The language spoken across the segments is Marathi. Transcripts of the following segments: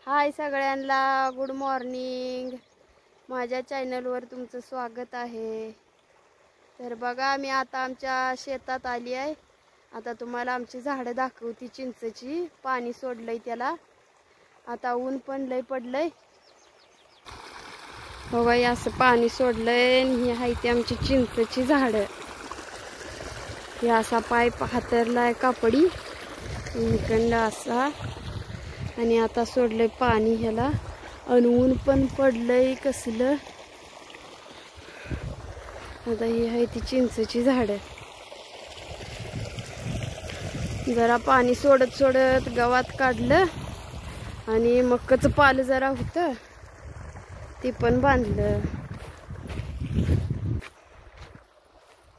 हाय सगळ्यांना, गुड मॉर्निंग. माझ्या चॅनलवर तुमचं स्वागत आहे. तर बघा, मी आता आमच्या शेतात आली आहे. आता तुम्हाला आमची झाडं दाखवती. चिंचेची पाणी सोडलंय त्याला. आता ऊन पण लय पडलंय. बघा, असं पाणी सोडलंय. ही आहे ती आमची चिंचेची झाडं. हे असा पाईप हातरलाय कापडी इकडं असा, आणि आता सोडलंय पाणी ह्याला. आणि ऊन पण पडलंय कसलं. आता ही आहे ती चिंचेची झाडं. जरा पाणी सोडत सोडत गवात काढलं आणि मक्काचं पाल जरा होतं ते पण बांधलं.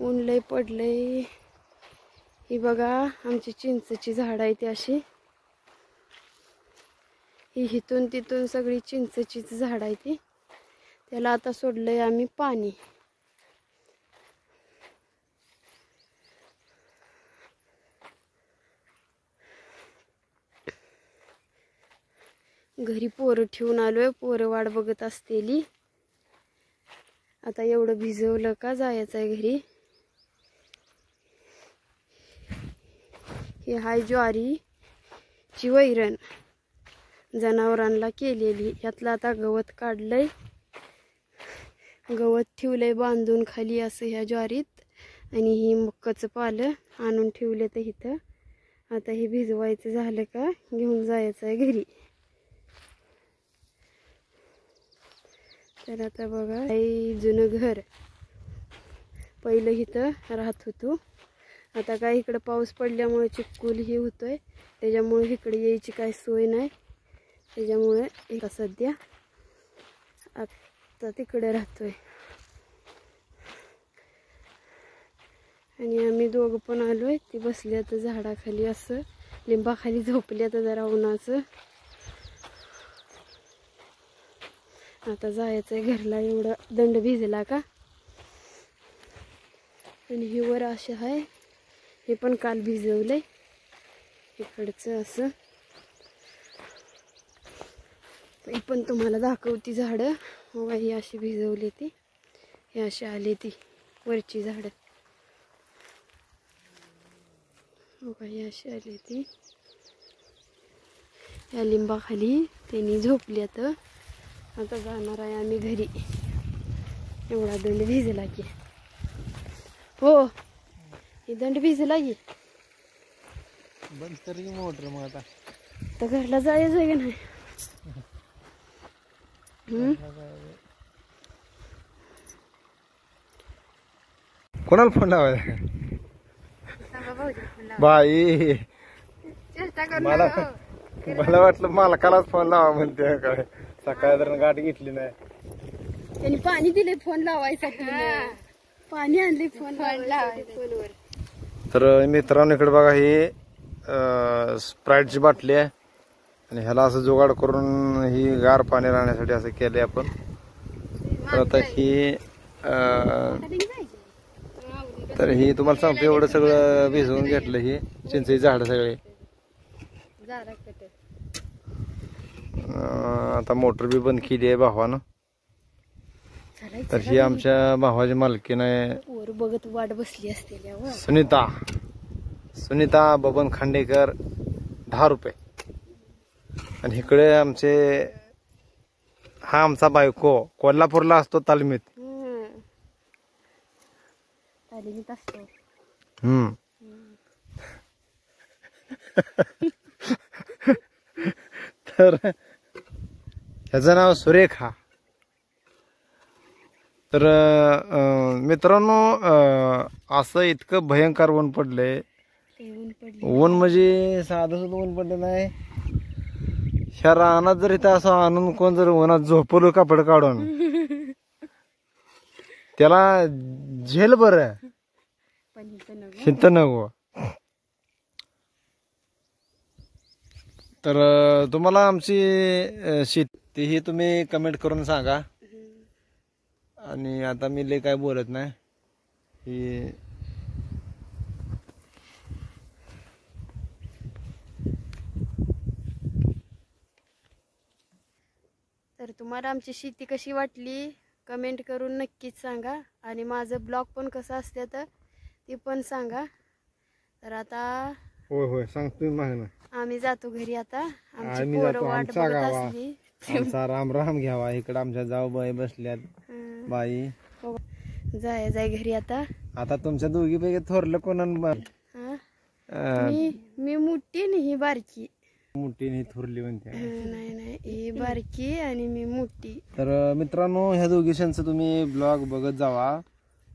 ऊन लय पडलंय. ही बघा आमची चिंचेची झाड आहे ती अशी. ही इथून तिथून सगळी चिंचेचीच झाड आहे ती. त्याला आता सोडलंय आम्ही पाणी. घरी पोरं ठेवून आलोय. पोरं वाट बघत असतेली. आता एवढं भिजवलं का जायचं आहे घरी. ही हाय ज्वारीची वैरण जनावरांना केलेली. यातलं आता गवत काढलंय. गवत ठेवलंय बांधून खाली असं ह्या ज्वारीत. आणि ही मक्काचं पालं आणून ठेवले तर इथं. आता हे भिजवायचं झालं का घेऊन जायचं आहे घरी. तर आता बघा, जुनं घर पहिलं इथं राहत होतो. आता काय इकडं पाऊस पडल्यामुळे चिक्कूल हे होतोय, त्याच्यामुळे इकडे यायची काय सोय नाही. त्याच्यामुळे एका सध्या आता तिकडे राहतोय. आणि आम्ही दोघं पण आलोय. ती बसली आता झाडाखाली असं लिंबाखाली झोपली आता जरा उन्हाचं. आता जायचंय घरला. एवढा दंड भिजला का. आणि हे वर असे आहे, हे पण काल भिजवलंय इकडचं असं. ही पण तुम्हाला दाखवती झाडं. हो, ही अशी भिजवली ती. हे अशी आली ती वरची झाडं. हो, ही अशी आली ती. या लिंबाखाली त्यांनी झोपली. आता जाणार आहे आम्ही घरी. एवढा दंड भिजला की. हो, ही दंड भिजला की. बंद कर की मोटर. मग आता तर घरला जायचं आहे का नाही. कोणाला फोन लावायचा बाई. मला वाटलं मालकालाच फोन लावा म्हणते. काय सकाळी तर गाठ घेतली नाही. त्यांनी पाणी दिले फोन लावायसाठी. पाणी आणले फोन फोनवर. तर मित्रांनो, इकडे बघा, ही स्प्राईटची बाटली आहे. आणि ह्याला असं जुगाड करून ही गार पाणी राहण्यासाठी असं केलंय आपण. तर आता ही तुम्हाला सांगतो, एवढं सगळं भिजवून घेतलं. ही चिंचेची झाडं सगळे. आता मोटर बी बंद केली आहे भावानं. तर ही आमच्या भावाची मालकीण आहे, बघत वाट बसली असते सुनीता बबन खांडेकर. 10 रुपये. आणि इकडे आमचे हा आमचा बायको कोल्हापूरला असतो तालमीत. असतो. तर ह्याचं नाव सुरेखा. तर मित्रांनो, असं इतकं भयंकर ऊन पडलंय. ऊन म्हणजे साधं सुद्धा ऊन पडलं नाही. ह्या रानात जर इथं असं आणून कोण जर उन्हात झोपवलं कापड काढून, त्याला झेल बरं हित नको. तर तुम्हाला आमची शेती ही तुम्ही कमेंट करून सांगा. आणि आता मी लय काय बोलत नाही. ही तर तुम्हाला आमची शेती कशी वाटली कमेंट करून नक्कीच सांगा आणि माझं ब्लॉग पण कसं असते तर ते पण सांगा. तर आता होय होय सांगतो मागणं. आम्ही जातो घरी आता. आमची आम्ही पोरं जातो वाट आमचा बघत गावा. असली. आमचा राम राम घ्यावा. इकडे आमच्या जाऊ बाई बसल्यात. बाई जाय घरी आता. आता तुमच्या दोघीपैकी थोरलं कोण? हा? मी मोठी आणि ही बारकी. मोठी नाही थोरली म्हणते. नाही ही बारकी आणि मी मोठी. तर मित्रांनो ह्या दोघीशांचं तुम्ही ब्लॉग बघत जावा.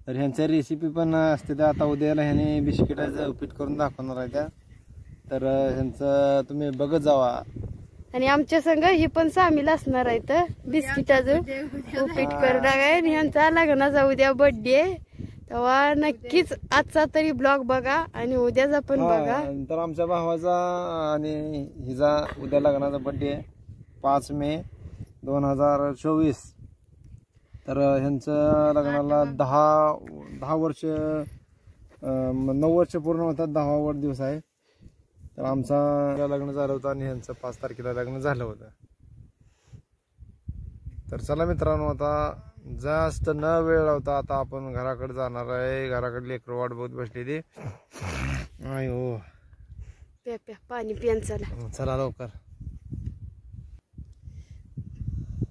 तर ह्यांच्या रेसिपी पण असते त्या. आता उद्याला ह्याने बिस्किटाचं उपीट करून दाखवणार आहे त्या. तर ह्यांचं तुम्ही बघत जावा. आणि आमच्या संग ही पण सामील असणार आहे तर बिस्किटाचं उपीट करणार आहे. आणि ह्यांचा लग्नाचा उद्या बर्थडे तेव्हा नक्कीच आजचा तरी ब्लॉग बघा आणि उद्याचा पण बघा. तर आमच्या भावाचा आणि हिचा उद्या लग्नाचा बर्थडे 5 मे 2024. तर ह्यांचं लग्नाला 10 वर्ष 9 वर्ष पूर्ण होतात. 10वा वाढदिवस आहे. तर आमचा लग्न झालं होतं आणि ह्यांचं 5 तारखेला लग्न झालं होतं. तर चला मित्रांनो आता जास्त न वेळ लावता आता आपण घराकडे जाणार आहे. घराकडे लेकरं वाट बघत बसलेली. अयो प्या पाणी पियान चला. चला लवकर.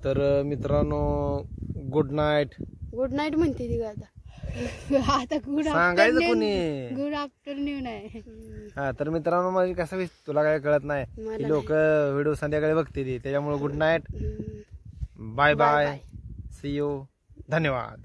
तर मित्रांनो गुड नाईट. गुड नाईट म्हणते ती आता. आता सांगायचं कोणी. गुड आफ्टरनून आहे. हा तर मित्रांनो माझी कसं तुला काय कळत नाही. लोक व्हिडिओ संध्याकाळी बघते त्याच्यामुळे good night. Bye bye. See you. धन्यवाद.